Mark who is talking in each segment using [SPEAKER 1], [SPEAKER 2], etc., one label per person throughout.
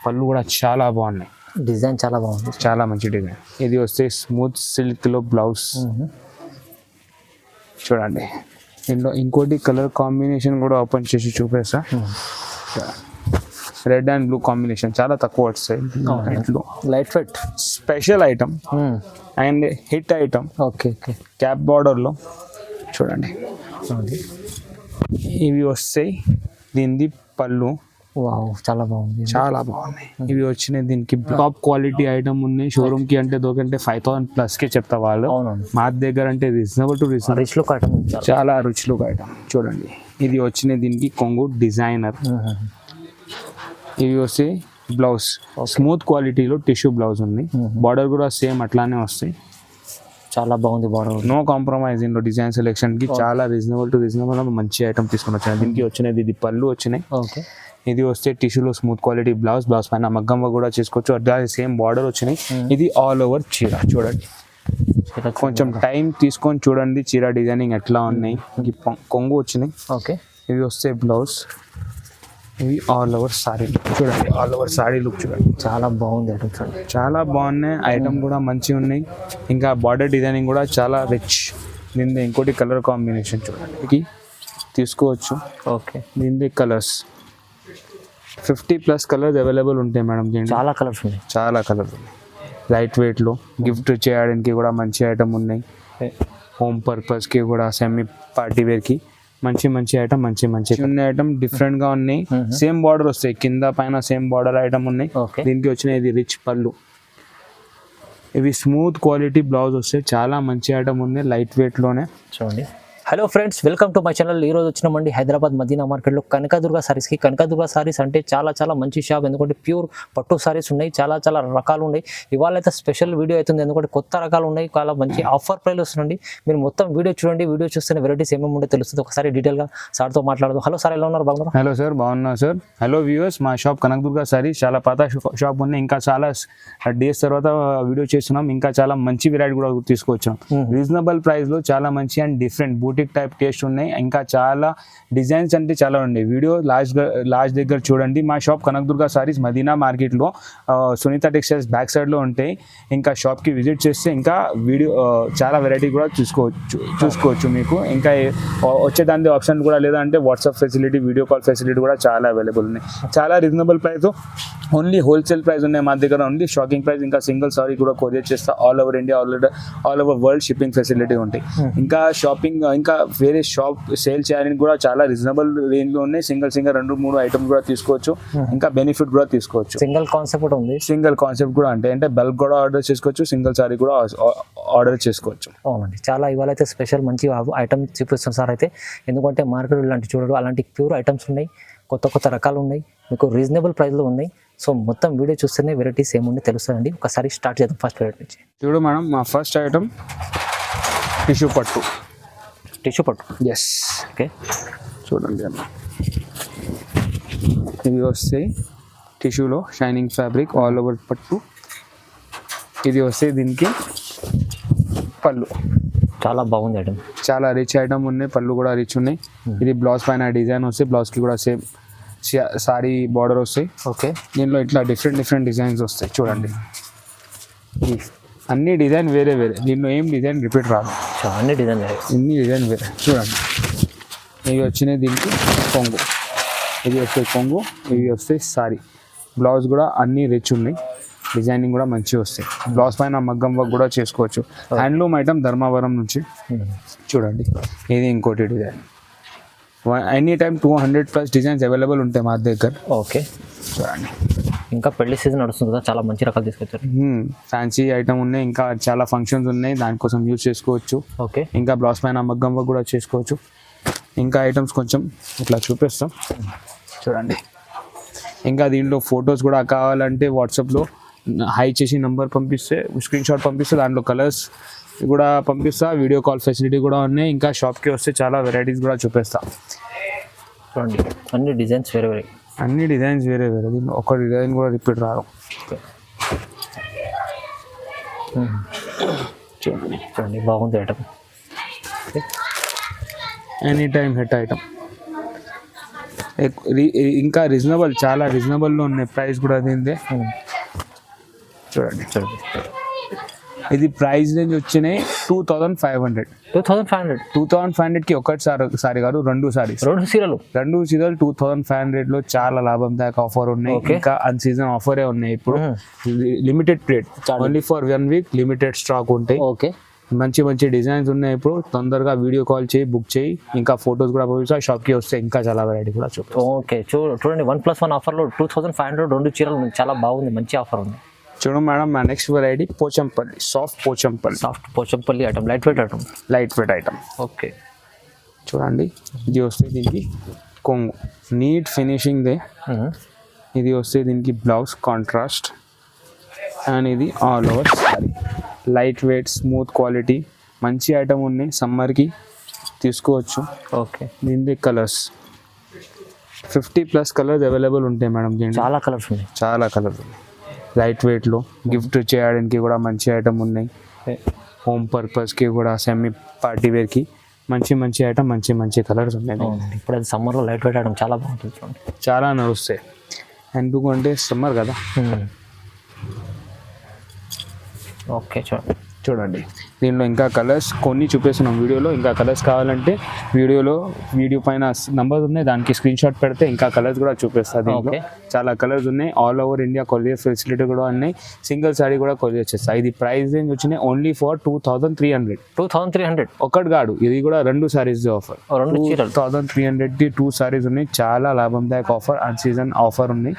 [SPEAKER 1] పళ్ళు కూడా చాలా బాగున్నాయి,
[SPEAKER 2] డిజైన్ చాలా బాగుంది,
[SPEAKER 1] చాలా మంచి డిజైన్. ఇది వస్తే స్మూత్ సిల్క్ లో బ్లౌజ్ చూడండి. దీంట్లో ఇంకోటి కలర్ కాంబినేషన్ కూడా ఓపెన్ చేసి చూపేస్తా. రెడ్ అండ్ బ్లూ కాంబినేషన్ చాలా తక్కువ వస్తాయి.
[SPEAKER 2] Light weight
[SPEAKER 1] special item and hit item.
[SPEAKER 2] Okay okay.
[SPEAKER 1] Cap బార్డర్లో చూడండి ఇవి వస్తాయి. దీనిది పళ్ళు
[SPEAKER 2] వావ్ చాలా బాగుంది,
[SPEAKER 1] చాలా బాగున్నాయి. ఇవి వచ్చినాయి దీనికి టాప్ క్వాలిటీ ఐటమ్ ఉన్నాయి. షోరూమ్ కి అంటే దొరికంటే 5,000+ కే చెప్తా వాళ్ళు. మా దగ్గర అంటే reasonable to reasonable,
[SPEAKER 2] rich look item,
[SPEAKER 1] చాలా రిచ్ లుక్ ఐటమ్. చూడండి ఇది వచ్చినాయి దీనికి కొంగు డిజైనర్. ఇవి వస్తే బ్లౌజ్ స్మూత్ క్వాలిటీలో టిష్యూ బ్లౌజ్ ఉంది. బార్డర్ కూడా సేమ్ అట్లానే వస్తాయి,
[SPEAKER 2] చాలా బాగుంది బార్డర్.
[SPEAKER 1] నో కాంప్రమైజ్ ఇందులో డిజైన్ సెలెక్షన్ కి. చాలా రీజనబుల్ టు రీజనబుల్ మంచి ఐటమ్ తీసుకొని వచ్చాయి. దీనికి వచ్చినది ఇది పళ్ళు వచ్చినాయి.
[SPEAKER 2] ఓకే.
[SPEAKER 1] ఇది వస్తే టిష్యూలో స్మూత్ క్వాలిటీ బ్లౌజ్, బ్లౌజ్ పైన మగ్గం కూడా చేసుకోవచ్చు. అట్లా సేమ్ బార్డర్ వచ్చినాయి. ఇది ఆల్ ఓవర్ చీర చూడండి, కొంచెం టైం తీసుకొని చూడండి చీర డిజైనింగ్ ఎట్లా ఉన్నాయి. కొంగు వచ్చినాయి.
[SPEAKER 2] ఓకే.
[SPEAKER 1] ఇవి వస్తే బ్లౌజ్, ఇవి ఆల్ ఓవర్ సారీ చూడండి, ఆల్ ఓవర్ సారీ లుక్ చూడండి,
[SPEAKER 2] చాలా బాగుంది ఐటమ్స్ అండి,
[SPEAKER 1] చాలా బాగున్నాయి. ఐటమ్ కూడా మంచిగా ఉన్నాయి. ఇంకా బార్డర్ డిజైనింగ్ కూడా చాలా రిచ్. దీని ఇంకోటి కలర్ కాంబినేషన్ చూడండి తీసుకోవచ్చు.
[SPEAKER 2] ఓకే.
[SPEAKER 1] దీని కలర్స్ 50+ కలర్స్ అవైలబుల్ ఉంటాయి మేడం. దీంట్లో
[SPEAKER 2] చాలా కలర్స్ ఉన్నాయి,
[SPEAKER 1] చాలా కలర్స్ ఉన్నాయి. లైట్ వెయిట్లో గిఫ్ట్ చేయడానికి కూడా మంచి ఐటమ్ ఉన్నాయి. హోమ్ పర్పస్కి కూడా సెమీ పార్టీ వేర్కి మంచి మంచి ఐటమ్, మంచి ఉన్న ఐటమ్ డిఫరెంట్గా ఉన్నాయి. సేమ్ బార్డర్ వస్తాయి, కింద పైన సేమ్ బార్డర్ ఐటమ్ ఉన్నాయి. దీనికి వచ్చిన ఇది రిచ్ పళ్ళు. ఇవి స్మూత్ క్వాలిటీ బ్లౌజ్ వస్తాయి, చాలా మంచి ఐటమ్ ఉంది లైట్ వెయిట్లోనే.
[SPEAKER 2] చూడండి. Hello friends, welcome to my channel. ఈరోజు వచ్చినామండి హైదరాబాద్ మదీనా మార్కెట్లో కనకదుర్గ సారీస్కి. కనకదుర్గ సారీస్ అంటే చాలా చాలా మంచి షాప్, ఎందుకంటే ప్యూర్ పట్టు సారీస్ ఉన్నాయి, చాలా చాలా రకాలు ఉన్నాయి. ఇవాళ అయితే స్పెషల్ వీడియో అవుతుంది, ఎందుకంటే కొత్త రకాలు ఉన్నాయి, చాలా మంచి ఆఫర్ ప్రైస్ వస్తుందండి. మీరు మొత్తం వీడియో చూడండి, వీడియో చూస్తే వెరైటీస్ ఏమేమి ఉంటే తెలుస్తుంది. ఒకసారి డీటెయిల్గా సార్తో మాట్లాడదాం. హలో సార్, ఎలా ఉన్నారు? బాగున్నారు?
[SPEAKER 1] హలో సార్, బాగున్నా సార్. హలో వ్యూవర్స్, మా షాప్ కనకదుర్గ సారీస్ చాలా పాత షాప్ ఉంది. ఇంకా చాలా డేస్ తర్వాత వీడియో చేస్తున్నాం. ఇంకా చాలా మంచి వెరైటీ కూడా తీసుకొచ్చాం. రీజనబుల్ ప్రైస్లో చాలా మంచి and different boutique type taste ఉన్నాయి. ఇంకా చాలా డిజైన్స్ అంటే చాలా ఉన్నాయి. వీడియో లాస్ట్ దగ్గర చూడండి. మా షాప్ కనకదుర్గ సారీస్ మదీనా మార్కెట్లో సునీత టెక్స్టైల్స్ బ్యాక్ సైడ్లో ఉంటాయి. ఇంకా షాప్కి విజిట్ చేస్తే ఇంకా వీడియో చాలా వెరైటీ కూడా చూసుకోవచ్చు మీకు. ఇంకా వచ్చేదాని ఆప్షన్ కూడా లేదంటే WhatsApp facility, video call facility కూడా చాలా అవైలబుల్ ఉన్నాయి. చాలా reasonable price, only wholesale price ఉన్నాయి మా దగ్గర. Only shocking price. ఇంకా సింగిల్ సారీ కూడా కొరియర్ చేస్తా all over India, all over world shipping facility ఉంటాయి. ఇంకా షాపింగ్, ఇంకా వేరే షాప్ సేల్ చేయడానికి కూడా చాలా రీజనబుల్ రేంజ్లో ఉన్నాయి. సింగిల్ 2-3 ఐటమ్స్ కూడా తీసుకోవచ్చు. ఇంకా బెనిఫిట్ కూడా తీసుకోవచ్చు.
[SPEAKER 2] సింగిల్ కాన్సెప్ట్ ఉంది.
[SPEAKER 1] సింగిల్ కాన్సెప్ట్ కూడా అంటే బల్క్ కూడా ఆర్డర్ చేసుకోవచ్చు, సింగిల్ సారీ కూడా ఆర్డర్ చేసుకోవచ్చు.
[SPEAKER 2] అవునండి, చాలా ఇవాళ అయితే స్పెషల్ మంచి ఐటమ్ చూపిస్తాం సార్ అయితే. ఎందుకంటే మార్కెట్ ఇలాంటి చూడరు, అలాంటి ప్యూర్ ఐటమ్స్ ఉన్నాయి, కొత్త కొత్త రకాలు ఉన్నాయి, మీకు రీజనబుల్ ప్రైస్లో ఉన్నాయి. సో మొత్తం వీడియో చూస్తేనే వెరైటీస్ ఏముండే తెలుస్తుందండి. ఒకసారి స్టార్ట్ చేద్దాం ఫస్ట్ వెరైటీ నుంచి.
[SPEAKER 1] చూడు మేడం, మా ఫస్ట్ ఐటమ్ టిష్యూ పట్టు.
[SPEAKER 2] ఎస్. ఓకే.
[SPEAKER 1] చూడండి అన్న, ఇవి వస్తాయి టిష్యూలో షైనింగ్ ఫ్యాబ్రిక్ ఆల్ ఓవర్ పట్టు. ఇది వస్తే దీనికి పళ్ళు,
[SPEAKER 2] చాలా బాగుంది ఐటమ్,
[SPEAKER 1] చాలా రిచ్ ఐటమ్ ఉన్నాయి. పళ్ళు కూడా రిచ్ ఉన్నాయి. ఇది బ్లౌజ్ పైన డిజైన్ వస్తాయి, బ్లౌజ్కి కూడా సేమ్ సారీ బార్డర్ వస్తాయి.
[SPEAKER 2] ఓకే.
[SPEAKER 1] దీనిలో ఇట్లా డిఫరెంట్ డిజైన్స్ వస్తాయి. చూడండి, అన్ని డిజైన్ వేరే. దీనిలో ఏం డిజైన్ రిపీట్ రాదు,
[SPEAKER 2] అన్ని డిజైన్
[SPEAKER 1] వేరే. చూడండి, ఇవి వచ్చినాయి దీనికి కొంగు, ఇది వస్తాయి కొంగు, ఇవి వస్తాయి సారీ. బ్లౌజ్ కూడా అన్ని రిచ్ ఉన్నాయి, డిజైనింగ్ కూడా మంచిగా వస్తాయి. బ్లౌజ్ పైన మగ్గం వర్క్ కూడా చేసుకోవచ్చు. హ్యాండ్లూమ్ ఐటమ్ ధర్మవరం నుంచి. చూడండి, ఇది ఇంకోటి design. Any time 200+ designs available ఉంటాయి మా దగ్గర.
[SPEAKER 2] ఓకే.
[SPEAKER 1] చూడండి,
[SPEAKER 2] ఇంకా పెళ్లి సీజన్ నడుస్తుంది కదా, చాలా మంచి రకాలు తీసుకొచ్చారు.
[SPEAKER 1] ఫ్యాన్సీ ఐటమ్ ఉన్నాయి, ఇంకా చాలా ఫంక్షన్స్ ఉన్నాయి, దానికోసం యూజ్ చేసుకోవచ్చు.
[SPEAKER 2] ఓకే. ఇంకా
[SPEAKER 1] బ్లౌజ్ పైన మగ్గం వర్క్ కూడా చేసుకోవచ్చు. ఇంకా ఐటమ్స్ కొంచెం ఇట్లా చూపిస్తాం. చూడండి, ఇంకా దీంట్లో ఫొటోస్ కూడా కావాలంటే వాట్సాప్లో హై చేసి నెంబర్ పంపిస్తే, స్క్రీన్ షాట్ పంపిస్తే దాంట్లో కలర్స్ కూడా పంపిస్తా. వీడియో కాల్ ఫెసిలిటీ కూడా ఉన్నాయి. ఇంకా షాప్కి వస్తే చాలా వెరైటీస్ కూడా చూపిస్తా.
[SPEAKER 2] చూడండి, అన్ని డిజైన్స్ వేరే.
[SPEAKER 1] దీంట్లో ఒక డిజైన్ కూడా రిపీట్ రాదు.
[SPEAKER 2] చూడండి, బాగుంది item.
[SPEAKER 1] Any time hit item. ఇంకా రీజనబుల్, చాలా రీజనబుల్లో ఉన్నాయి ప్రైస్ కూడా దీనిదే. చూడండి
[SPEAKER 2] చూడండి,
[SPEAKER 1] ఇది ప్రైస్ రేంజ్ వచ్చినాయి 2500. 2500కి ఒకటి సారీ కాదు, రెండు సారీస్, రెండు చీరలు 2500లో చాలా లాభందాయక ఆఫర్ ఉన్నాయి. ఇంకా అన్ సీజన్ ఆఫరే ఉన్నాయి ఇప్పుడు. Limited period, only for 1 week, limited stock ఉంటాయి.
[SPEAKER 2] ఓకే,
[SPEAKER 1] మంచి మంచి డిజైన్స్ ఉన్నాయి ఇప్పుడు. తొందరగా వీడియో కాల్ చేయి, బుక్ చేయి. ఇంకా ఫొటోస్ కూడా పంపిస్తా. షాప్కి వస్తే ఇంకా చాలా వెరైటీ కూడా చూపి.
[SPEAKER 2] ఓకే, చూడండి 1+1 ఆఫర్లో 2500 రెండు చీరలు ఉన్నాయి. చాలా బాగుంది, మంచి ఆఫర్ ఉంది.
[SPEAKER 1] చూడండి మేడం, మా next variety Pochampally, soft Pochampally
[SPEAKER 2] item, light weight item. Okay,
[SPEAKER 1] చూడండి ఇది వస్తే దీనికి కొంగు, నీట్ ఫినిషింగ్దే. ఇది వస్తే దీనికి బ్లౌజ్ కాంట్రాస్ట్, అండ్ ఇది all over sorry. Light weight, smooth quality, మంచి ఐటమ్ ఉన్నాయి. సమ్మర్కి తీసుకోవచ్చు.
[SPEAKER 2] ఓకే,
[SPEAKER 1] దీని కలర్స్ 50+ కలర్స్ అవైలబుల్ ఉంటాయి మేడం. దీంట్లో
[SPEAKER 2] చాలా కలర్స్ ఉన్నాయి.
[SPEAKER 1] లైట్ వెయిట్లో గిఫ్ట్ చేయడానికి కూడా మంచి ఐటమ్ ఉన్నాయి. హోమ్ పర్పస్కి కూడా, సెమీ పార్టీ వేర్కి మంచి ఐటమ్, మంచి కలర్స్ ఉన్నాయి.
[SPEAKER 2] ఇప్పుడు అది సమ్మర్లో లైట్ వెయిట్ ఐటమ్ చాలా బాగుంటుంది. చూడండి,
[SPEAKER 1] చాలా నడుస్తాయి. ఎందుకంటే సమ్మర్ కదా.
[SPEAKER 2] ఓకే,
[SPEAKER 1] చూడండి దీనిలో ఇంకా కలర్స్ కొన్ని చూపిస్తున్నాం వీడియోలో. ఇంకా కలర్స్ కావాలంటే వీడియో పైన నంబర్ ఉన్నాయి, దానికి స్క్రీన్ షాట్ పెడితే ఇంకా కలర్స్ కూడా చూపిస్తుంది. దీంట్లో చాలా కలర్స్ ఉన్నాయి. All over India courier facility కూడా ఉన్నాయి. సింగిల్ సారీ కూడా కొరియర్ చేస్తాయి. ఇది ప్రైస్ రేంజ్ వచ్చినాయి ఓన్లీ ఫర్ 2300. ఒకటి కాదు, ఇది కూడా రెండు సారీస్ ఆఫర్. 2300కి 2 సారీస్ ఉన్నాయి. చాలా లాభందాయక ఆఫర్, అన్ సీజన్ ఆఫర్ ఉన్నాయి.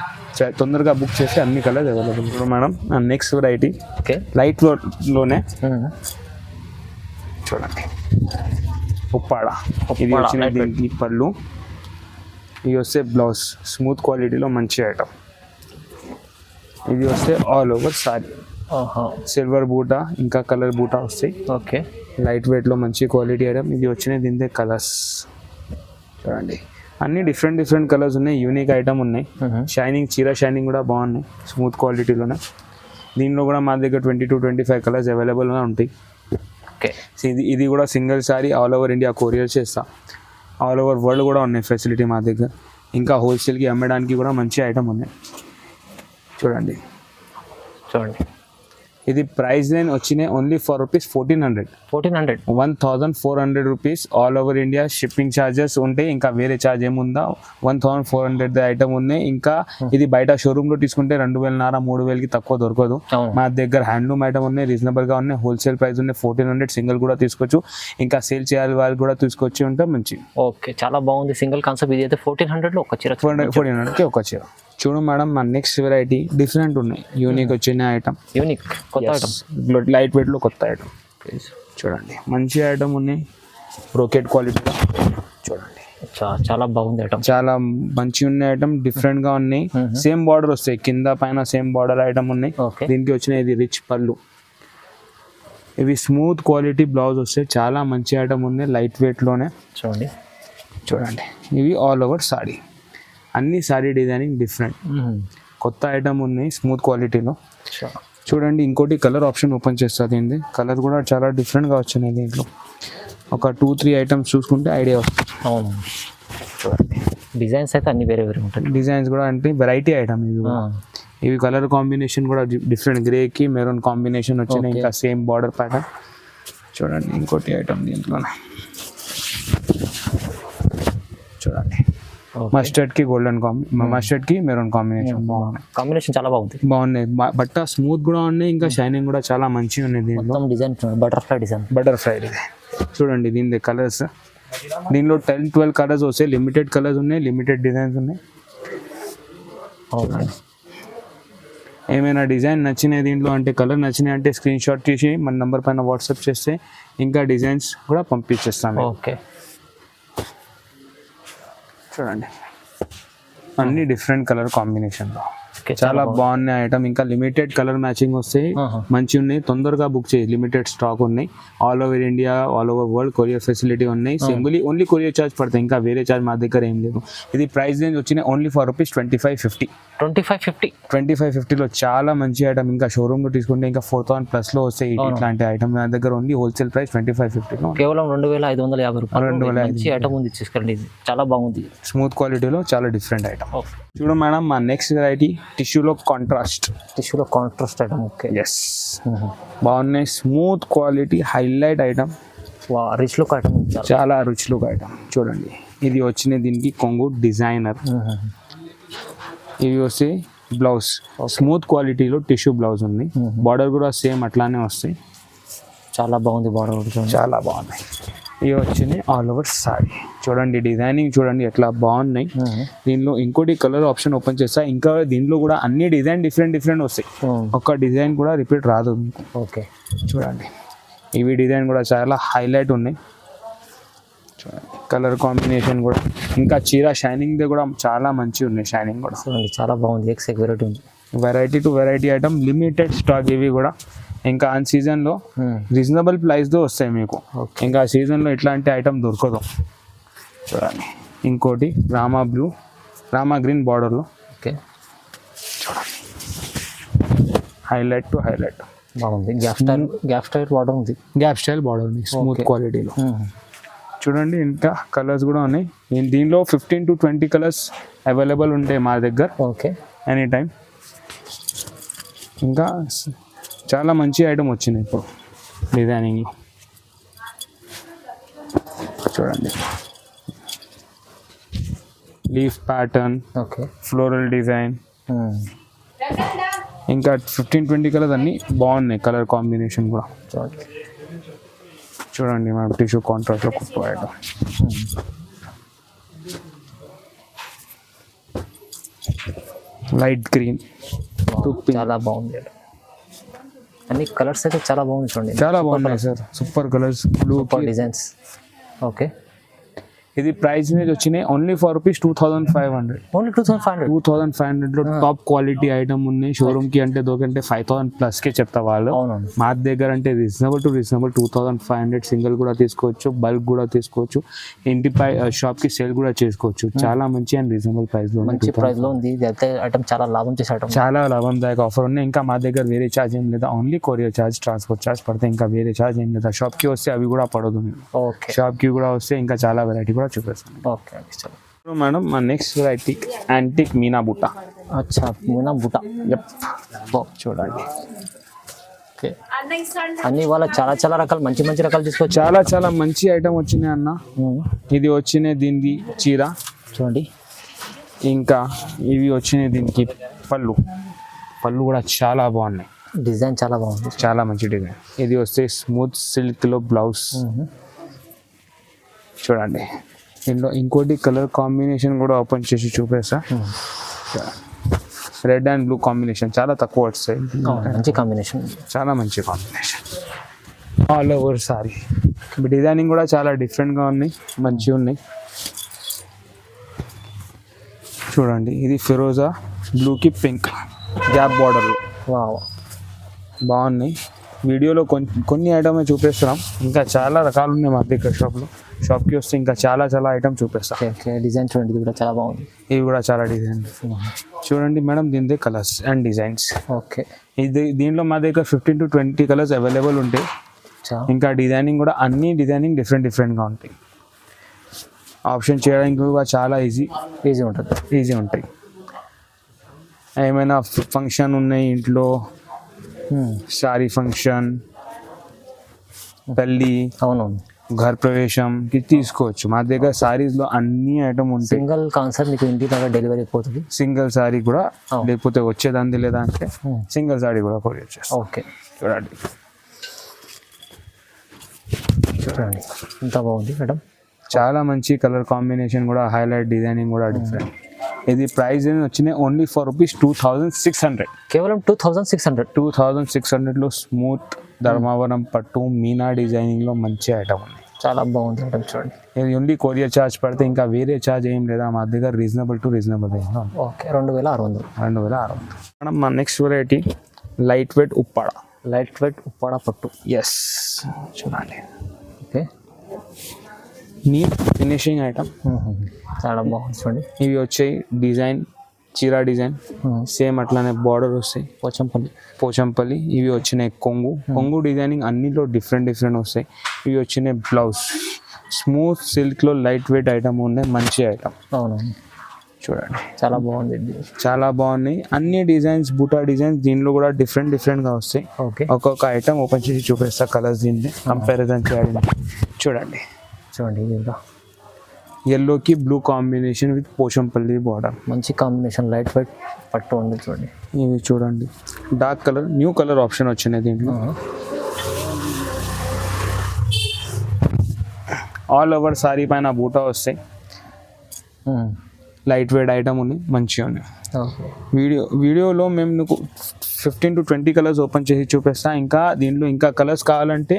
[SPEAKER 1] తొందరగా బుక్ చేస్తే అన్ని colours available. Madam next variety light లోనే చూడండి, ఉప్పాడ. ఇది వచ్చిన దీనికి పళ్ళు, ఇది వస్తే బ్లౌజ్, స్మూత్ క్వాలిటీలో మంచి ఐటమ్. ఇది వస్తే ఆల్ ఓవర్ సారీ, సిల్వర్ బూటా ఇంకా కలర్ బూటా వస్తాయి.
[SPEAKER 2] ఓకే,
[SPEAKER 1] లైట్ వెయిట్లో మంచి క్వాలిటీ ఐటమ్. ఇది వచ్చిన దీని కలర్స్ చూడండి, అన్ని డిఫరెంట్ కలర్స్ ఉన్నాయి. యూనిక్ ఐటమ్ ఉన్నాయి. షైనింగ్, చీర షైనింగ్ కూడా బాగున్నాయి, స్మూత్ క్వాలిటీలోనే. దీనిలో కూడా మా దగ్గర 20-25 కలర్స్ అవైలబుల్గా ఉంటాయి.
[SPEAKER 2] ఓకే,
[SPEAKER 1] ఇది కూడా single sorry all over India courier చేస్తా. ఆల్ ఓవర్ వరల్డ్ కూడా ఉన్నాయి ఫెసిలిటీ మా దగ్గర. ఇంకా హోల్సేల్కి అమ్మడానికి కూడా మంచి ఐటమ్ ఉన్నాయి. చూడండి, ఇది ప్రైస్ రేంజ్ వచ్చినాయి only for ₹1400. 1400 rupees. All over India shipping charges ఉంటాయి. ఇంకా వేరే ఛార్జ్ ఏముందా? 1400 ఐటమ్ ఉన్నాయి. ఇంకా ఇది బయట షోరూమ్ లో తీసుకుంటే 2500-3000కి తక్కువ దొరకదు. మా దగ్గర హ్యాండ్లూమ్ ఐటమ్ ఉన్నాయి, రీజనబుల్ గా ఉన్నాయి. హోల్సేల్ ప్రైస్ ఉన్నాయి 1400. సింగిల్ కూడా తీసుకోవచ్చు, ఇంకా సేల్ చేయాలి వాళ్ళు కూడా తీసుకొచ్చి ఉంటే మంచి.
[SPEAKER 2] ఓకే, చాలా బాగుంది సింగిల్ కాన్సెప్ట్. ఇది అయితే 1400లో ఒక చీర,
[SPEAKER 1] 1400కి ఒక చీర. చూడు మేడం, మా నెక్స్ట్ వెరైటీ డిఫరెంట్ ఉన్నాయి. యూనిక్ వచ్చిన ఐటమ్,
[SPEAKER 2] కొత్త ఐటమ్,
[SPEAKER 1] లైట్ వెయిట్ లో కొత్త ఐటమ్. చూడండి, మంచి ఐటమ్ ఉన్నాయి, బ్రోకెట్ క్వాలిటీలో. చూడండి,
[SPEAKER 2] చాలా బాగుంది ఐటమ్,
[SPEAKER 1] చాలా మంచి ఉన్నాయి ఐటమ్. డిఫరెంట్ గా ఉన్నాయి. సేమ్ బార్డర్ వస్తాయి, కింద పైన సేమ్ బార్డర్ ఐటమ్ ఉన్నాయి. దీనికి వచ్చిన ఇది రిచ్ పళ్ళు, ఇవి స్మూత్ క్వాలిటీ బ్లౌజ్ వస్తాయి. చాలా మంచి ఐటమ్ ఉన్నాయి, లైట్ వెయిట్ లోనే. చూడండి, ఇవి ఆల్ ఓవర్ సారీ. అన్ని సారీ డిజైనింగ్ డిఫరెంట్, కొత్త ఐటమ్ ఉన్నాయి, స్మూత్ క్వాలిటీలో. చూడండి, ఇంకోటి కలర్ ఆప్షన్ ఓపెన్ చేస్తుంది. దీన్ని కలర్ కూడా చాలా డిఫరెంట్గా వచ్చినాయి. దీంట్లో ఒక 2-3 ఐటమ్స్ చూసుకుంటే ఐడియా వస్తుంది.
[SPEAKER 2] అవును, చూడండి డిజైన్స్ అయితే అన్ని వేరే ఉంటాయి.
[SPEAKER 1] డిజైన్స్ కూడా అంటే వెరైటీ ఐటమ్ ఇవి కలర్ కాంబినేషన్ కూడా డిఫరెంట్. గ్రేకి మెరూన్ కాంబినేషన్ వచ్చినాయి. ఇంకా సేమ్ బార్డర్ ప్యాటర్న్. చూడండి, ఇంకోటి ఐటమ్ దీంట్లోనే చూడండి, మస్టర్డ్ కి గోల్డెన్ మస్టర్డ్ కి మెరూన్ కాంబినేషన్ చాలా బాగున్నాయి. బట్ట స్మూత్ కూడా ఉన్నాయి, ఇంకా షైనింగ్ కూడా చాలా మంచిగా ఉన్నాయి. దీంట్లో
[SPEAKER 2] డిజైన్ బటర్ఫ్లై డిజైన్.
[SPEAKER 1] చూడండి, దీని కలర్స్, దీనిలో 10-12 కలర్స్ వస్తాయి. లిమిటెడ్ కలర్స్ ఉన్నాయి, లిమిటెడ్ డిజైన్స్ ఉన్నాయి. ఏమైనా డిజైన్ నచ్చినాయి దీంట్లో అంటే, కలర్ నచ్చినాయి అంటే స్క్రీన్ షాట్ తీసి మన నెంబర్ పైన వాట్సాప్ చేస్తే ఇంకా డిజైన్స్ కూడా పంపించేస్తాను.
[SPEAKER 2] ఓకే,
[SPEAKER 1] చూడండి, అన్ని డిఫరెంట్ కలర్ కాంబినేషన్లో.
[SPEAKER 2] ఓకే
[SPEAKER 1] చాలా బాగున్నాయి ఐటమ్. ఇంకా లిమిటెడ్ కలర్ మ్యాచింగ్ వస్తాయి, మంచి ఉన్నాయి. తొందరగా బుక్ చేయి, లిమిటెడ్ స్టాక్ ఉన్నాయి. All over India, all over world courier facility ఉన్నాయి. సింగిల్ ఓన్లీ కొరియర్ చార్జ్ పడతాయి, ఇంకా వేరే చార్జ్ మా దగ్గర ఏం లేదు. ఇది ప్రైస్ రేంజ్ వచ్చినాయి ఓన్లీ ఫర్ రూపీస్ 2550.
[SPEAKER 2] 2550
[SPEAKER 1] చాలా మంచి ఐటమ్. ఇంకా షోరూమ్ లో తీసుకుంటే ఇంకా 4000 ప్లస్ లో వస్తాయి ఇట్లాంటి ఐటమ్. నా దగ్గర ఓన్లీ హోల్సేల్ ప్రైస్ 2550
[SPEAKER 2] కేవలం 2550 రూపాయలు. మంచి ఐటమ్ ఉంది, తీసుకెళ్ళండి. ఇది చాలా బాగుంది,
[SPEAKER 1] స్మూత్ క్వాలిటీలో చాలా డిఫరెంట్ ఐటమ్. చూడు మేడం, మా నెక్స్ట్ వెరైటీ టిష్యూలో కాంట్రాస్ట్
[SPEAKER 2] ఐటమ్. ఓకే,
[SPEAKER 1] ఎస్, బాగున్నాయి. Smooth quality highlight item,
[SPEAKER 2] rich look item,
[SPEAKER 1] చాలా రిచ్ లుక్ ఐటమ్. చూడండి, ఇది వచ్చిన దీనికి కొంగు డిజైనర్. ఇవి వస్తే బ్లౌజ్ స్మూత్ క్వాలిటీలో టిష్యూ బ్లౌజ్ ఉంది. బార్డర్ కూడా సేమ్ అట్లానే వస్తాయి.
[SPEAKER 2] చాలా బాగుంది బార్డర్,
[SPEAKER 1] చాలా బాగున్నాయి. ఇవి వచ్చినాయి ఆల్ ఓవర్ సారీ. చూడండి డిజైనింగ్ చూడండి ఎట్లా బాగున్నాయి. దీనిలో ఇంకోటి కలర్ ఆప్షన్ ఓపెన్ చేస్తా. ఇంకా దీంట్లో కూడా అన్ని డిజైన్ డిఫరెంట్ వస్తాయి. ఒక్క డిజైన్ కూడా రిపీట్ రాదు మీకు.
[SPEAKER 2] ఓకే,
[SPEAKER 1] చూడండి ఇవి డిజైన్ కూడా చాలా హైలైట్ ఉన్నాయి. చూడండి కలర్ కాంబినేషన్ కూడా, ఇంకా చీర షైనింగ్ కూడా చాలా మంచిగా ఉన్నాయి. షైనింగ్ కూడా
[SPEAKER 2] చూడండి చాలా బాగుంది. వెరైటీ ఉంది,
[SPEAKER 1] variety to variety item, limited stock. ఇవి కూడా ఇంకా అన్ సీజన్లో రీజనబుల్ ప్రైస్తో వస్తాయి మీకు. ఇంకా సీజన్లో ఇట్లాంటి ఐటమ్ దొరకదు. చూడండి ఇంకోటి రామా గ్రీన్ బార్డర్లో.
[SPEAKER 2] ఓకే,
[SPEAKER 1] చూడండి హైలైట్ టు హైలైట్
[SPEAKER 2] బాగుంది. గ్యాప్ స్టైల్ బార్డర్ ఉంది,
[SPEAKER 1] స్మూత్ క్వాలిటీలో. చూడండి ఇంకా కలర్స్ కూడా ఉన్నాయి. దీనిలో 15 to 20 కలర్స్ అవైలబుల్ ఉంటాయి మా దగ్గర.
[SPEAKER 2] Okay,
[SPEAKER 1] any time. ఇంకా చాలా మంచి ఐటమ్ వచ్చినాయి ఇప్పుడు డిజైనింగ్లో. చూడండి leaf pattern,
[SPEAKER 2] okay,
[SPEAKER 1] floral design, ఇంకా 15-20 కలర్స్ అన్నీ బాగున్నాయి. కలర్ కాంబినేషన్ కూడా చూడండి మనం టిష్యూ కాంట్రాస్ట్లో కుట్టు ఐటమ్. లైట్ గ్రీన్,
[SPEAKER 2] చాలా బాగుంది. అన్ని కలర్స్ అయితే చాలా బాగుంది. చూడండి
[SPEAKER 1] చాలా బాగున్నాయి sir, super colours, blue
[SPEAKER 2] designs. Okay,
[SPEAKER 1] ఇది ప్రైస్ రేంజ్ వచ్చినాయి ఓన్లీ ఫర్ రూపీస్ 2500.
[SPEAKER 2] ఓన్లీ 2500
[SPEAKER 1] లో టాప్ క్వాలిటీ ఐటమ్ ఉన్నాయి. షోరూమ్ కి అంటే దొరికంటే 5000 ప్లస్ కే చెప్తా వాళ్ళు. మా దగ్గర అంటే రీజనబుల్ 2500. సింగిల్ కూడా తీసుకోవచ్చు, బల్క్ కూడా తీసుకోవచ్చు, ఇంటిపై షాప్ కి సేల్ కూడా చేసుకోవచ్చు. చాలా మంచి అండ్ రీజనబుల్ ప్రైస్ లో,
[SPEAKER 2] మంచి ప్రైస్ లో ఉంది. ఐటమ్ చాలా లాభం చేసే ఐటమ్,
[SPEAKER 1] చాలా లాభందాయక ఆఫర్ ఉన్నాయి. ఇంకా మా దగ్గర వేరే ఛార్జ్ ఏం లేదా, only courier charge, transport charge పడితే, ఇంకా వేరే ఛార్జ్ ఏం లేదా. షాప్ కి వస్తే అవి కూడా పడదు.
[SPEAKER 2] ఓకే,
[SPEAKER 1] షాప్ కి కూడా వస్తే ఇంకా చాలా వెరైటీ కూడా చూపిస్తాను.
[SPEAKER 2] ఓకే
[SPEAKER 1] మేడం, మా నెక్స్ట్ వెరైటీ యాంటిక్ మీనా బుట్ట.
[SPEAKER 2] అచ్చా, మీనా బుట్ట.
[SPEAKER 1] చూడండి
[SPEAKER 2] ఓకే, అన్ని వాళ్ళ చాలా రకాలు మంచి రకాలు తీసుకోవచ్చు.
[SPEAKER 1] చాలా మంచి ఐటమ్ వచ్చినాయి అన్న. ఇది వచ్చినాయి దీనికి చీర
[SPEAKER 2] చూడండి.
[SPEAKER 1] ఇంకా ఇవి వచ్చినాయి దీనికి పళ్ళు కూడా చాలా బాగున్నాయి.
[SPEAKER 2] డిజైన్ చాలా బాగుంది,
[SPEAKER 1] చాలా మంచి డిజైన్. ఇది వస్తే స్మూత్ సిల్క్ లో బ్లౌజ్. చూడండి దీంట్లో ఇంకోటి కలర్ కాంబినేషన్ కూడా ఓపెన్ చేసి చూపేస్తా. రెడ్ అండ్ బ్లూ కాంబినేషన్ చాలా తక్కువ వస్తాయి.
[SPEAKER 2] మంచి కాంబినేషన్,
[SPEAKER 1] చాలా మంచి combination. All over sorry. Designing కూడా చాలా డిఫరెంట్గా ఉన్నాయి, మంచిగా ఉన్నాయి. చూడండి ఇది ఫిరోజా బ్లూకి పింక్ గ్యాప్ బార్డర్లో. బాగున్నాయి. వీడియోలో కొన్ని ఐటమ్ చూపిస్తున్నాం, ఇంకా చాలా రకాలు ఉన్నాయి మా దగ్గర షాప్కి వస్తే ఇంకా చాలా ఐటమ్ చూపిస్తాం.
[SPEAKER 2] డిజైన్ చూడండి, ఇది కూడా చాలా బాగుంది.
[SPEAKER 1] ఇవి కూడా చాలా డిజైన్ చూడండి మేడం. దీని కలర్స్ అండ్ డిజైన్స్.
[SPEAKER 2] ఓకే,
[SPEAKER 1] దీంట్లో మా దగ్గర 15 to 20 కలర్స్ అవైలబుల్ ఉంటాయి. ఇంకా డిజైనింగ్ కూడా అన్ని డిజైనింగ్ డిఫరెంట్గా ఉంటాయి. ఆప్షన్ చేయడానికి కూడా చాలా ఈజీ ఉంటాయి. ఏమైనా ఫంక్షన్ ఉన్నాయి ఇంట్లో, శారీ ఫంక్షన్, పెళ్ళి,
[SPEAKER 2] అవునవును,
[SPEAKER 1] గృహ ప్రవేశంకి తీసుకోవచ్చు. మా దగ్గర సారీస్ లో అన్ని ఐటమ్ ఉంటాయి.
[SPEAKER 2] సింగిల్ కాన్సెప్ట్ మీకు ఇంటి దగ్గర డెలివరీ అయిపోతుంది.
[SPEAKER 1] సింగిల్ సారీ కూడా, లేకపోతే వచ్చేదాన్ని లేదా అంటే సింగిల్ సారీ కూడా కొరియర్ చేస్తాం.
[SPEAKER 2] ఓకే,
[SPEAKER 1] చూడండి
[SPEAKER 2] ఎంత బాగుంది మేడం.
[SPEAKER 1] చాలా మంచి కలర్ కాంబినేషన్ కూడా, హైలైట్ డిజైనింగ్ కూడా డిఫరెంట్. ఇది ప్రైస్ వచ్చినాయి ఓన్లీ ఫర్ రూపీస్ 2600.
[SPEAKER 2] కేవలం 2600
[SPEAKER 1] లో స్మూత్ ధర్మావరం పట్టు మీనా డిజైనింగ్ లో మంచి ఐటమ్ ఉంది.
[SPEAKER 2] చాలా బాగుంది ఐటమ్ చూడండి.
[SPEAKER 1] ఇది ఓన్లీ కొరియర్ ఛార్జ్ పడితే, ఇంకా వేరే ఛార్జ్ ఏం లేదా మా దగ్గర. Reasonable to reasonable
[SPEAKER 2] okay 2600.
[SPEAKER 1] 2600. Madam మా next variety light weight Uppada.
[SPEAKER 2] Light weight Uppada పట్టు.
[SPEAKER 1] ఎస్ చూడండి,
[SPEAKER 2] ఓకే
[SPEAKER 1] నీట్ ఫినిషింగ్ ఐటమ్.
[SPEAKER 2] చాలా బాగుంది చూడండి.
[SPEAKER 1] ఇవి వచ్చాయి డిజైన్ చీరా డిజైన్, సేమ్ అట్లానే బార్డర్ వస్తాయి పోచంపల్లి. ఇవి వచ్చినాయి కొంగు డిజైనింగ్ అన్నిలో డిఫరెంట్ వస్తాయి. ఇవి వచ్చినాయి బ్లౌజ్ స్మూత్ సిల్క్లో లైట్ వెయిట్ ఐటమ్ ఉన్నాయి, మంచి ఐటమ్.
[SPEAKER 2] అవునండి
[SPEAKER 1] చూడండి
[SPEAKER 2] చాలా బాగుంది,
[SPEAKER 1] చాలా బాగున్నాయి అన్ని డిజైన్స్, బూటా డిజైన్స్ దీనిలో కూడా డిఫరెంట్గా వస్తాయి.
[SPEAKER 2] ఓకే
[SPEAKER 1] ఒక్కొక్క ఐటమ్ ఓపెన్ చేసి చూపిస్తా, కలర్స్ దీన్ని కంపారిజన్ చేయాలి. చూడండి
[SPEAKER 2] దీంట్లో
[SPEAKER 1] ఎల్లోకి blue combination with Pochampally border,
[SPEAKER 2] మంచి కాంబినేషన్ లైట్ వెయిట్ పట్టు ఉంది చూడండి.
[SPEAKER 1] ఇవి చూడండి dark colour, new colour option వచ్చినాయి దీంట్లో. ఆల్ ఓవర్ సారీ పైన బూటా వస్తాయి, లైట్ వెయిట్ ఐటమ్ ఉన్నాయి, మంచిగా ఉన్నాయి. వీడియోలో మేము నీకు 15 to 20 కలర్స్ ఓపెన్ చేసి చూపిస్తా. ఇంకా దీంట్లో ఇంకా కలర్స్ కావాలంటే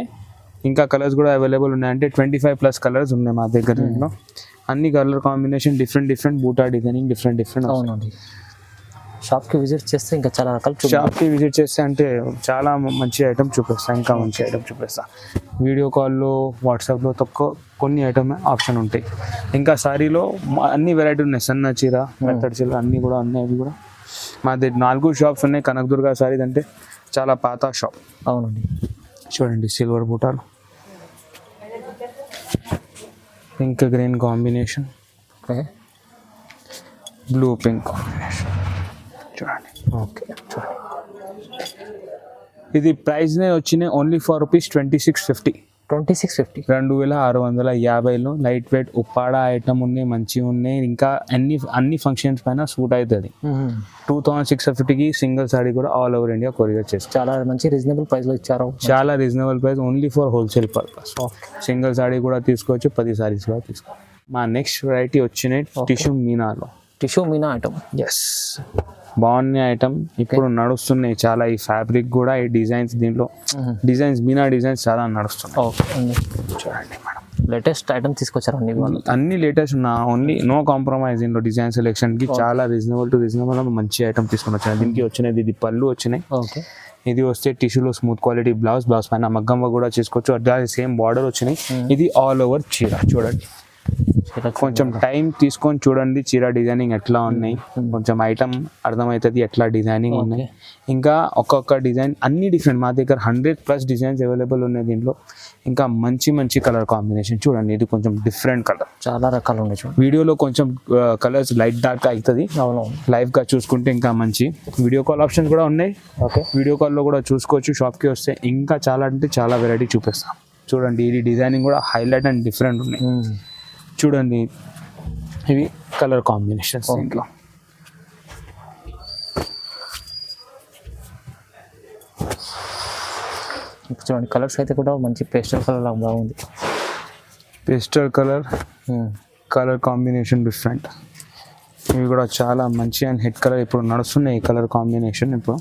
[SPEAKER 1] ఇంకా కలర్స్ కూడా అవైలబుల్ ఉన్నాయి, అంటే 25+ కలర్స్ ఉన్నాయి మా దగ్గర. దీంట్లో అన్ని కలర్ కాంబినేషన్ డిఫరెంట్ బూటా డిజైనింగ్ డిఫరెంట్.
[SPEAKER 2] అవునండి షాప్కి విజిట్ చేస్తే ఇంకా చాలా రకాలు,
[SPEAKER 1] షాప్కి విజిట్ చేస్తే అంటే చాలా మంచి ఐటమ్ చూపిస్తా, ఇంకా మంచి ఐటమ్ చూపిస్తా. వీడియో కాల్లో వాట్సాప్లో తక్కువ కొన్ని ఐటమ్ ఆప్షన్ ఉంటాయి. ఇంకా సారీలో అన్ని వెరైటీ ఉన్నాయి, సన్న చీర మెత్తడి చీర అన్నీ కూడా ఉన్నాయి. అవి కూడా మా దగ్గర 4 షాప్స్ ఉన్నాయి. కనకదుర్గ సారీస్ అంటే చాలా పాత షాప్.
[SPEAKER 2] అవునండి
[SPEAKER 1] చూడండి సిల్వర్ బూటాలు, pink green combination,
[SPEAKER 2] okay
[SPEAKER 1] blue pink combination చూడండి.
[SPEAKER 2] ఓకే
[SPEAKER 1] ఇది ప్రైస్నే వచ్చినాయి ఓన్లీ ఫర్ రూపీస్ 2650.
[SPEAKER 2] 2650
[SPEAKER 1] 2650లో లైట్ వెయిట్ ఉప్పాడ ఐటమ్ ఉన్నాయి, మంచిగా ఉన్నాయి. ఇంకా అన్ని ఫంక్షన్స్ పైన సూట్ అవుతుంది. 2650కి సింగిల్ సారీ కూడా ఆల్ ఓవర్ ఇండియా కొరియర్ చేస్తారు.
[SPEAKER 2] చాలా మంచి రీజనబుల్ ప్రైస్లో ఇచ్చారు.
[SPEAKER 1] చాలా reasonable price, only for wholesale purpose. Single sari కూడా తీసుకోవచ్చు, 10 సారీస్ కూడా తీసుకోవచ్చు. మా నెక్స్ట్ వెరైటీ వచ్చినాయి టిష్యూ మీనా ఐటమ్. ఎస్ బాగున్నాయి ఐటమ్, ఇప్పుడు నడుస్తున్నాయి చాలా. ఈ ఫ్యాబ్రిక్ కూడా ఈ డిజైన్స్, దీంట్లో డిజైన్స్ మీనా డిజైన్స్ చాలా నడుస్తున్నాయి. చూడండి మేడం
[SPEAKER 2] లేటెస్ట్ ఐటమ్ తీసుకొచ్చారు
[SPEAKER 1] అన్ని లేటెస్ట్ ఉన్నా, ఓన్లీ నో కాంప్రమైజ్ దీంట్లో డిజైన్ సెలెక్షన్ కి. చాలా రీజనబుల్ టు రీజనబుల్ మంచి ఐటమ్ తీసుకొని వచ్చాయి. దీనికి వచ్చినది ఇది పళ్ళు వచ్చినాయి.
[SPEAKER 2] ఓకే
[SPEAKER 1] ఇది వస్తే టిష్యూలో స్మూత్ క్వాలిటీ బ్లౌజ్ పైన మగ్గంగా కూడా చేసుకోవచ్చు. అట్లా సేమ్ బార్డర్ వచ్చినాయి. ఇది ఆల్ ఓవర్ చీర చూడండి. కొంచెం టైం తీసుకొని చూడండి చీర డిజైనింగ్ ఎట్లా ఉన్నాయి, కొంచెం ఐటమ్ అర్థమవుతుంది ఎట్లా డిజైనింగ్ ఉన్నాయి. ఇంకా ఒక్కొక్క డిజైన్ అన్ని డిఫరెంట్, మా దగ్గర 100+ డిజైన్స్ అవైలబుల్ ఉన్నాయి దీంట్లో. ఇంకా మంచి కలర్ కాంబినేషన్ చూడండి. ఇది కొంచెం డిఫరెంట్ కలర్,
[SPEAKER 2] చాలా రకాలు ఉన్నాయి చూడండి.
[SPEAKER 1] వీడియోలో కొంచెం కలర్స్ లైట్ డార్క్ అవుతుంది, లైవ్గా చూసుకుంటే ఇంకా మంచి. వీడియో కాల్ ఆప్షన్స్ కూడా ఉన్నాయి.
[SPEAKER 2] ఓకే
[SPEAKER 1] వీడియో కాల్లో కూడా చూసుకోవచ్చు. షాప్కి వస్తే ఇంకా చాలా అంటే చాలా వెరైటీ చూపిస్తాం. చూడండి ఇది డిజైనింగ్ కూడా హైలైట్ అండ్ డిఫరెంట్ ఉన్నాయి. చూడండి ఇవి కలర్ కాంబినేషన్స్ దీంట్లో.
[SPEAKER 2] చూడండి కలర్స్ అయితే కూడా మంచి పేస్టల్ కలర్ లాగా బాగుంది.
[SPEAKER 1] Pastel colour combination different. ఇవి కూడా చాలా మంచి అండ్ హిట్ కలర్ ఇప్పుడు నడుస్తున్నాయి. ఈ కలర్ కాంబినేషన్ ఇప్పుడు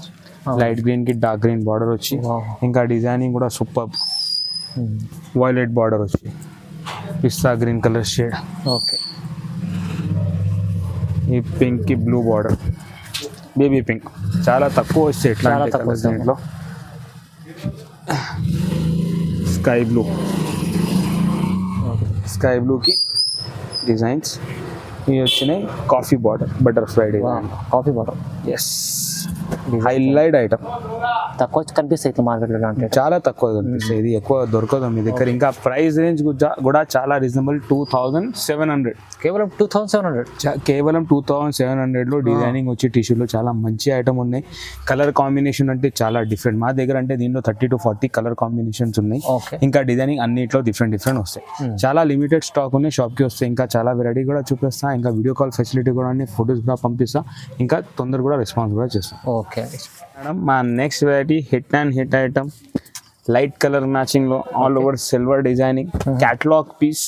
[SPEAKER 1] లైట్ గ్రీన్కి డార్క్ గ్రీన్ బార్డర్ వచ్చి, ఇంకా డిజైనింగ్ కూడా సూపర్. వైలెట్ బార్డర్ వచ్చి, పిస్తా గ్రీన్ కలర్ షేడ్.
[SPEAKER 2] ఓకే
[SPEAKER 1] ఈ పింక్ కి బ్లూ బార్డర్, బేబీ పింక్ చాలా తక్కువ వస్తాయి ఎట్లా కలర్స్ దీంట్లో. స్కై బ్లూకి డిజైన్స్. ఇవి వచ్చినాయి coffee border, butterfly design.
[SPEAKER 2] Coffee border
[SPEAKER 1] is highlight item.
[SPEAKER 2] తక్కువ కనిపిస్తాయి మార్కెట్లో, అంటే
[SPEAKER 1] చాలా తక్కువ కనిపిస్తాయి. ఇది ఎక్కువ దొరకదు మీ దగ్గర. ఇంకా ప్రైస్ రేంజ్ కూడా చాలా రీజనబుల్, 2700.
[SPEAKER 2] కేవలం 2700.
[SPEAKER 1] కేవలం 2700లో డిజైనింగ్ వచ్చి టిష్యూలో చాలా మంచి ఐటమ్ ఉన్నాయి. కలర్ కాంబినేషన్ అంటే చాలా డిఫరెంట్. మా దగ్గర అంటే దీనిలో 30 to 40 కలర్ కాంబినేషన్స్ ఉన్నాయి. ఇంకా డిజైనింగ్ అన్నిట్లో డిఫరెంట్ వస్తాయి. చాలా లిమిటెడ్ స్టాక్ ఉన్నాయి. షాప్కి వస్తే ఇంకా చాలా వెరైటీ కూడా చూపిస్తా. ఇంకా వీడియో కాల్ ఫెసిలిటీ కూడా ఫొటోస్ కూడా పంపిస్తా. ఇంకా తొందరగా కూడా రెస్పాన్స్ కూడా చేస్తాం.
[SPEAKER 2] ఓకే
[SPEAKER 1] మేడం మా next variety hit item, light colour matching లో all over silver designing, catalogue piece.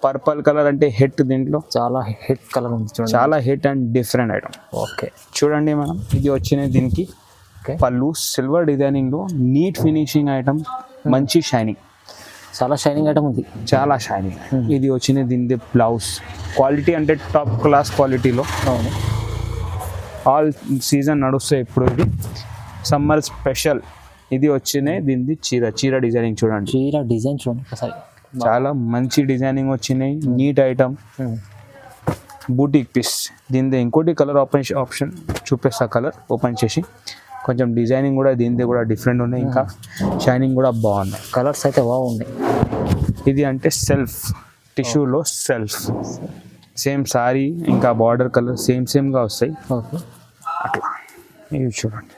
[SPEAKER 1] Purple colour అంటే హిట్, దీంట్లో
[SPEAKER 2] చాలా హిట్ కలర్ ఉంది చూడండి.
[SPEAKER 1] చాలా hit and different item.
[SPEAKER 2] Okay
[SPEAKER 1] చూడండి మేడం ఇది వచ్చినాయి దీనికి పళ్ళు సిల్వర్ డిజైనింగ్ లో నీట్ ఫినిషింగ్ ఐటమ్, మంచి షైనింగ్.
[SPEAKER 2] చాలా షైనింగ్ ఐటమ్ ఉంది.
[SPEAKER 1] చాలా షైనింగ్. ఇది వచ్చిన దీని బ్లౌజ్ క్వాలిటీ అంటే టాప్ క్లాస్ క్వాలిటీలో.
[SPEAKER 2] అవును.
[SPEAKER 1] ఆల్ సీజన్ నడుస్తాయి ఇప్పుడు. ఇది సమ్మర్ స్పెషల్. ఇది వచ్చిన దీనిది చీర డిజైనింగ్ చూడండి.
[SPEAKER 2] చీర డిజైన్ చూడండి ఒకసారి.
[SPEAKER 1] చాలా మంచి డిజైనింగ్ వచ్చినాయి. Neat item, boutique piece. దీనిది ఇంకోటి కలర్ ఆప్షన్ చూపిస్తా. కలర్ ఓపెన్ చేసి కొంచెం డిజైనింగ్ కూడా దీనిది కూడా డిఫరెంట్ ఉన్నాయి. ఇంకా షైనింగ్ కూడా బాగున్నాయి.
[SPEAKER 2] కలర్స్ అయితే బాగున్నాయి.
[SPEAKER 1] ఇది అంటే సెల్ఫ్ టిష్యూలో సెల్ఫ్ సేమ్ సారీ ఇంకా బార్డర్ కలర్ సేమ్గా వస్తాయి.
[SPEAKER 2] ఓకే.
[SPEAKER 1] అట్లా ఇవి చూడండి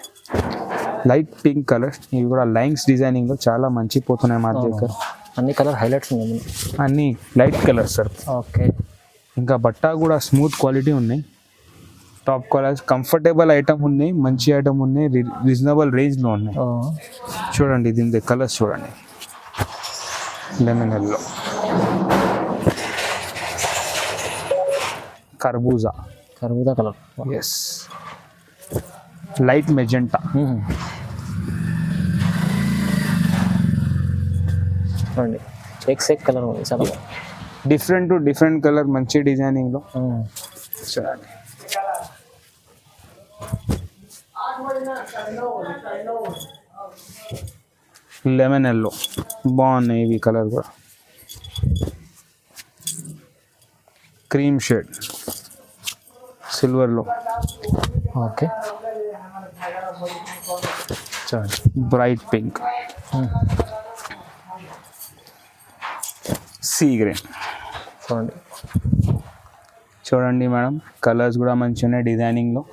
[SPEAKER 1] లైట్ పింక్ కలర్. ఇవి కూడా లైన్స్ డిజైనింగ్లో చాలా మంచి పోతున్నాయి మా దగ్గర.
[SPEAKER 2] అన్ని కలర్ హైలైట్స్ ఉన్నాయి.
[SPEAKER 1] అన్ని లైట్ కలర్ సార్.
[SPEAKER 2] ఓకే.
[SPEAKER 1] ఇంకా బట్ట కూడా స్మూత్ క్వాలిటీ ఉన్నాయి. టాప్ క్వాలిటీ కంఫర్టబుల్ ఐటమ్ ఉన్నాయి. మంచి ఐటమ్ ఉన్నాయి. రీజనబుల్ రేంజ్లో ఉన్నాయి. చూడండి దీని కలర్స్ చూడండి. లెమన్ ఎల్లో, కర్బూజా
[SPEAKER 2] కలర్.
[SPEAKER 1] Yes, light magenta.
[SPEAKER 2] చూడండి ఎక్స్ కలర్ ఉంది. చాలా
[SPEAKER 1] డిఫరెంట్ కలర్ మంచి డిజైనింగ్లో చూడండి. లెమన్ ఎల్లో బాగున్నాయి ఇవి కలర్ కూడా. క్రీమ్ షేడ్ సిల్వర్లో.
[SPEAKER 2] ఓకే.
[SPEAKER 1] చూడండి బ్రైట్ పింక్, సీ గ్రీన్. చూడండి మేడం కలర్స్ కూడా మంచిగా ఉన్నాయి డిజైనింగ్లో.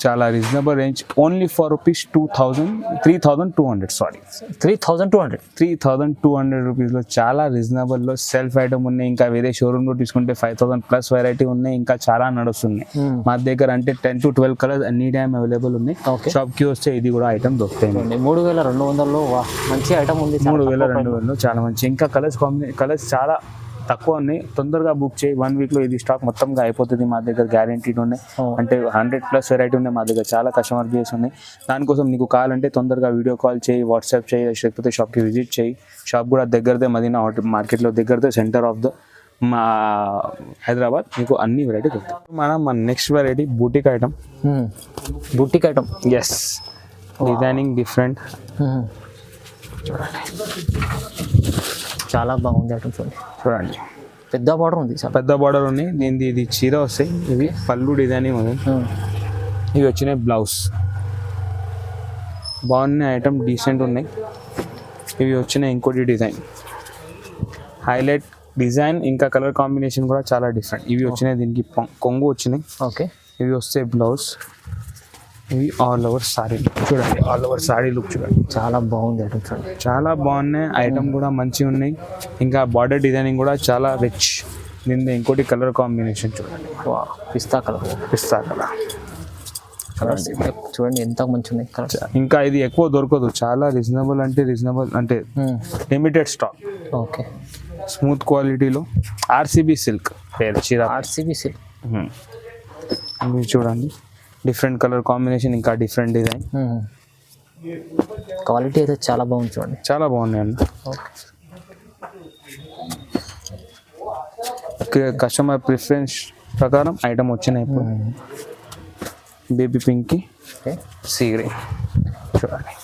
[SPEAKER 1] చాలా reasonable range. Only for rupees 3,200. Sari 3,200 రూపీస్లో చాలా రీజనబుల్లో సెల్ఫ్ ఐటమ్ ఉన్నాయి. ఇంకా వేరే షోరూమ్లో తీసుకుంటే 5,000 ప్లస్ వెరైటీ ఉన్నాయి. ఇంకా చాలా నడుస్తున్నాయి మా దగ్గర. అంటే 10 to 12 colours any time available ఉన్నాయి. షాప్కి వస్తే ఇది కూడా ఐటమ్ దొరుకుతాయి.
[SPEAKER 2] 3,200లో మంచి ఐటమ్ ఉంది.
[SPEAKER 1] 3,200 చాలా మంచి. ఇంకా కలర్స్ చాలా తక్కువ ఉన్నాయి. తొందరగా బుక్ చేయి. 1 వీక్లో ఇది స్టాక్ మొత్తంగా అయిపోతుంది. మా దగ్గర గ్యారెంటీడ్ ఉన్నాయి. అంటే 100 ప్లస్ వెరైటీ ఉన్నాయి మా దగ్గర. చాలా కస్టమర్ బేస్ ఉన్నాయి. దానికోసం నీకు కావాలంటే తొందరగా వీడియో కాల్ చేయి, వాట్సాప్ చేయి, లేకపోతే షాప్కి విజిట్ చేయి. షాప్ కూడా దగ్గరదే, మదీనా మార్కెట్లో దగ్గరదే, సెంటర్ ఆఫ్ ద మా హైదరాబాద్. మీకు అన్ని వెరైటీ దొరుకుతాయి. మన next variety boutique item. Yes, designing different.
[SPEAKER 2] చాలా బాగుంది ఐటమ్.
[SPEAKER 1] చూడండి
[SPEAKER 2] పెద్ద బార్డర్ ఉంది.
[SPEAKER 1] పెద్ద బార్డర్ ఉంది. దీనిది ఇది చీర వస్తాయి. ఇవి పళ్ళు డిజైనింగ్ ఉంది. ఇవి వచ్చినాయి బ్లౌజ్. బాగున్నాయి ఐటమ్, డీసెంట్ ఉన్నాయి. ఇవి వచ్చినాయి ఇంకోటి డిజైన్, హైలైట్ డిజైన్. ఇంకా కలర్ కాంబినేషన్ కూడా చాలా డిఫరెంట్. ఇవి వచ్చినాయి దీనికి కొంగు వచ్చినాయి.
[SPEAKER 2] ఓకే.
[SPEAKER 1] ఇవి వస్తాయి బ్లౌజ్. ఇవి ఆల్ ఓవర్ సారీ. చూడండి ఆల్ ఓవర్ సారీ లుక్ చూడండి.
[SPEAKER 2] చాలా బాగుంది ఐటమ్. చూడండి
[SPEAKER 1] చాలా బాగున్నాయి ఐటమ్ కూడా మంచిగా ఉన్నాయి. ఇంకా బార్డర్ డిజైనింగ్ కూడా చాలా రిచ్. దీని ఇంకోటి కలర్ కాంబినేషన్ చూడండి.
[SPEAKER 2] పిస్తా కలర్. చూడండి ఎంత మంచి ఉన్నాయి కలర్స్.
[SPEAKER 1] ఇంకా ఇది ఎక్కువ దొరకదు. చాలా రీజనబుల్ అంటే లిమిటెడ్ స్టాక్.
[SPEAKER 2] ఓకే.
[SPEAKER 1] స్మూత్ క్వాలిటీలో ఆర్సీబీ సిల్క్ పేరు చీర.
[SPEAKER 2] RCB silk.
[SPEAKER 1] మీరు చూడండి డిఫరెంట్ కలర్ కాంబినేషన్, ఇంకా డిఫరెంట్ డిజైన్.
[SPEAKER 2] క్వాలిటీ అయితే చాలా బాగుంది. చూడండి
[SPEAKER 1] చాలా బాగున్నాయి అండి. కస్టమర్ ప్రిఫరెన్స్ ప్రకారం ఐటమ్ వచ్చినాయి. ఇప్పుడు బేబీ పింక్కి సీ గ్రీన్. చూడండి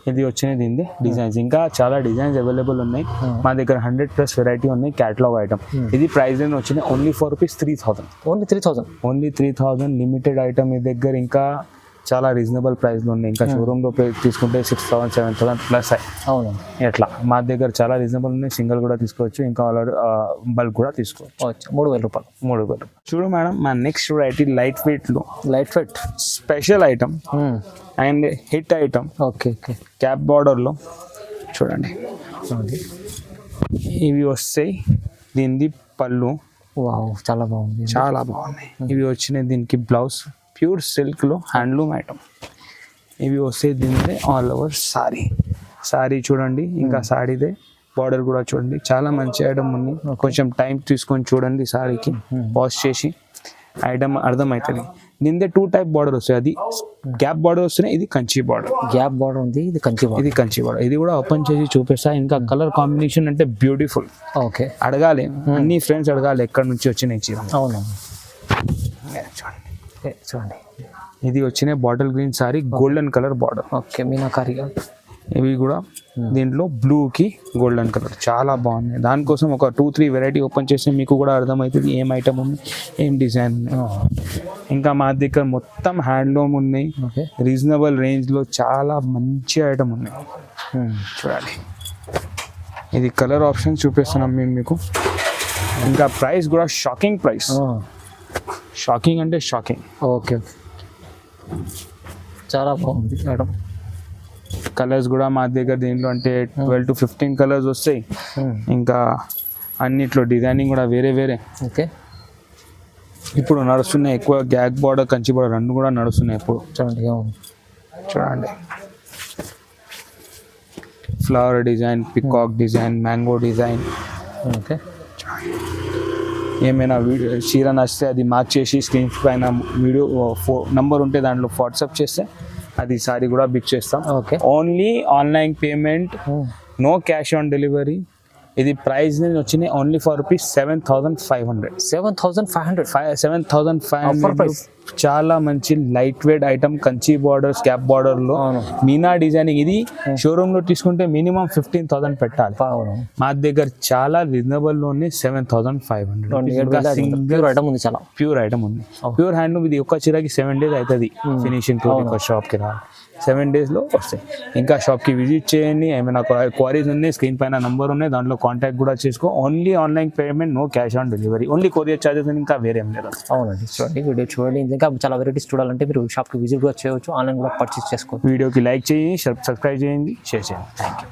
[SPEAKER 1] ఇది వచ్చినది దీనిది డిజైన్స్. ఇంకా చాలా డిజైన్స్ అవైలబుల్ ఉన్నాయి మా దగ్గర. 100 ప్లస్ వెరైటీ ఉన్నాయి. Catalogue item. ఇది ప్రైస్ రేంజ్ వచ్చింది only for rupees 3,000. Only 3,000 limited item మీ దగ్గర. ఇంకా చాలా రీజనబుల్ ప్రైస్లో ఉన్నాయి. ఇంకా షోరూమ్లో తీసుకుంటే 6,000 7,000 ప్లస్. అవును, ఎట్లా మా దగ్గర చాలా రీజనబుల్ ఉన్నాయి. సింగిల్ కూడా తీసుకోవచ్చు, ఇంకా బల్క్ కూడా తీసుకోవచ్చు.
[SPEAKER 2] 3,000 రూపాయలు.
[SPEAKER 1] 3,000. చూడు మేడం మా next variety light wait special item and hit item.
[SPEAKER 2] Okay.
[SPEAKER 1] Cap బార్డర్లో చూడండి. ఇవి వస్తాయి. దీనిది పళ్ళు.
[SPEAKER 2] చాలా బాగున్నాయి.
[SPEAKER 1] ఇవి వచ్చినాయి దీనికి బ్లౌజ్. ప్యూర్ సిల్క్లో హ్యాండ్లూమ్ ఐటమ్. ఇవి వస్తాయి దీనిదే ఆల్ ఓవర్ సారీ చూడండి. ఇంకా సారీదే బార్డర్ కూడా చూడండి. చాలా మంచి ఐటమ్ ఉంది. కొంచెం టైం తీసుకొని చూడండి. సారీకి వాష్ చేసి ఐటమ్ అర్థమవుతుంది. నిందే 2 టైప్ బార్డర్ వస్తాయి, అది గ్యాప్ బార్డర్ వస్తున్నాయి, ఇది కంచి బార్డర్.
[SPEAKER 2] గ్యాప్ బార్డర్ ఉంది, ఇది కంచి బార్డర్.
[SPEAKER 1] ఇది కంచి బార్డర్. ఇది కూడా ఓపెన్ చేసి చూపిస్తా. ఇంకా కలర్ కాంబినేషన్ అంటే బ్యూటిఫుల్.
[SPEAKER 2] ఓకే,
[SPEAKER 1] అడగాలి అన్ని ఫ్రెండ్స్ అడగాలి ఎక్కడి నుంచి వచ్చినాయి చీర.
[SPEAKER 2] అవును,
[SPEAKER 1] చూడండి
[SPEAKER 2] చూడండి.
[SPEAKER 1] ఇది వచ్చిన bottle green sari, golden colour border.
[SPEAKER 2] Okay, మీనాకారిగా.
[SPEAKER 1] ఇవి కూడా దీంట్లో బ్లూకి గోల్డెన్ కలర్ చాలా బాగున్నాయి. దానికోసం ఒక 2-3 వెరైటీ ఓపెన్ చేస్తే మీకు కూడా అర్థమవుతుంది ఏం ఐటమ్ ఉంది, ఏం డిజైన్ ఉన్నాయి. ఇంకా మా దగ్గర మొత్తం హ్యాండ్లూమ్ ఉన్నాయి,
[SPEAKER 2] ఓకే,
[SPEAKER 1] రీజనబుల్ రేంజ్లో చాలా మంచి ఐటమ్ ఉన్నాయి. చూడాలి, ఇది కలర్ ఆప్షన్ చూపిస్తున్నాం మేము మీకు. ఇంకా ప్రైస్ కూడా షాకింగ్ ప్రైస్, షాకింగ్ అంటే షాకింగ్.
[SPEAKER 2] ఓకే, చాలా బాగుంది మేడం.
[SPEAKER 1] కలర్స్ కూడా మా దగ్గర దీంట్లో అంటే 12 to 15 కలర్స్ వస్తాయి. ఇంకా అన్నిట్లో డిజైనింగ్ కూడా వేరే వేరే.
[SPEAKER 2] ఓకే,
[SPEAKER 1] ఇప్పుడు నడుస్తున్నాయి ఎక్కువ గ్యాగ్ బార్డర్, కంచి బార్డర్ రెండు కూడా నడుస్తున్నాయి ఇప్పుడు.
[SPEAKER 2] చూడండి,
[SPEAKER 1] చూడండి flower design, peacock design, mango design.
[SPEAKER 2] Okay,
[SPEAKER 1] ఏమైనా వీడియో చీర నచ్చితే అది మార్క్ చేసి స్క్రీన్ పైన వీడియో నంబర్ ఉంటే దాంట్లో వాట్సాప్ చేస్తే అది సారీ కూడా బిక్ చేస్తాం.
[SPEAKER 2] Okay,
[SPEAKER 1] only online payment, no cash on delivery. ఇది ప్రైస్ వచ్చినాయి ఓన్లీ ఫర్ రూపీస్ 7,500. 7,500 చాలా మంచి light weight item, Kanchi borders, cap border లో మీనా డిజైనింగ్. ఇది షోరూమ్ లో తీసుకుంటే మినిమం 15,000 పెట్టాలి. మా దగ్గర చాలా రీజనబుల్ లోనే 7,500.
[SPEAKER 2] ప్యూర్ ఐటమ్ ఉంది, చాలా
[SPEAKER 1] ప్యూర్ ఐటమ్ ఉంది, ప్యూర్ హ్యాండ్లూమ్. ఇది ఒక్క చీరకి 7 days అవుతుంది ఫినిషింగ్ తో షాప్ కి రావాలి. 7 days లో వస్తాయి. ఇంకా షాప్ కి విజిట్ చేయండి. ఏమైనా క్వారీస్ ఉన్నాయి స్క్రీన్ పైన నంబర్ ఉన్నాయి, దాంట్లో కాంటాక్ట్ కూడా చేసుకో. Only online payment, no cash on delivery, only courier charges, ఇంకా వేరే ఏం లేదు.
[SPEAKER 2] అవునండి, చూడండి వీడియో చూడండి. ఇంకా చాలా వెరైటీస్ చూడాలంటే మీరు షాప్కి విజిట్ కూడా చేయవచ్చు, ఆన్లైన్ కూడా పర్చేస్ చేసుకోవచ్చు.
[SPEAKER 1] వీడియోకి లైక్ చేయండి, సబ్స్క్రైబ్ చేయండి, షేర్ చేయండి. Thank you.